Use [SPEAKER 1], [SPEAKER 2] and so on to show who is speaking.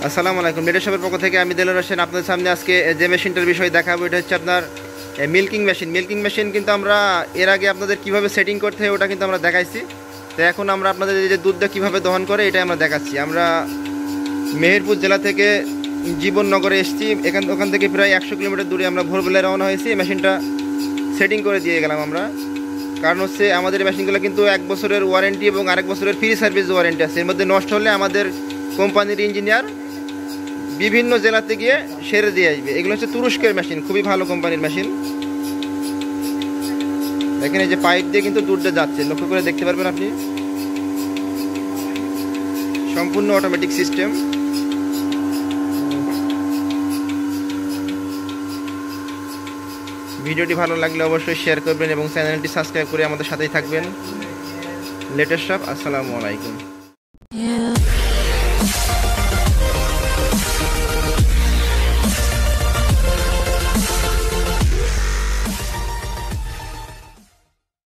[SPEAKER 1] আসসালামু আলাইকুম। লেটেস্ট শপের পক্ষ থেকে আমি দেলোয়ার হোসেন আপনাদের সামনে আজকে যে মেশিনটার বিষয় দেখাবো, এটা হচ্ছে আপনার মিল্কিং মেশিন। মিল্কিং মেশিন কিন্তু আমরা এর আগে আপনাদের কিভাবে সেটিং করতে হয় ওটা কিন্তু আমরা দেখাইছি। তো এখন আমরা আপনাদের এই যে দুধটা কীভাবে দহন করে এটাই আমরা দেখাচ্ছি। আমরা মেহেরপুর জেলা থেকে জীবননগরে এসেছি, ওখান থেকে প্রায় 100 কিলোমিটার দূরে আমরা ভোরবেলায় রওনা হয়েছি। মেশিনটা সেটিং করে দিয়ে গেলাম আমরা, কারণ হচ্ছে আমাদের মেশিনগুলো কিন্তু 1 বছরের ওয়ারেন্টি এবং আরেক বছরের ফ্রি সার্ভিস ওয়ারেন্টি আছে। এর মধ্যে নষ্ট হলে আমাদের কোম্পানির ইঞ্জিনিয়ার বিভিন্ন জেলাতে গিয়ে সেরে দিয়ে আসবে। এগুলো হচ্ছে তুরস্কের মেশিন, খুবই ভালো কোম্পানির মেশিন। দেখেন এই যে পাইপ দিয়ে কিন্তু দুধটা যাচ্ছে, লক্ষ্য করে দেখতে পারবেন আপনি। সম্পূর্ণ অটোমেটিক সিস্টেম। ভিডিওটি ভালো লাগলে অবশ্যই শেয়ার করবেন এবং চ্যানেলটি সাবস্ক্রাইব করে আমাদের সাথেই থাকবেন। Latest shop. আসসালামু আলাইকুম।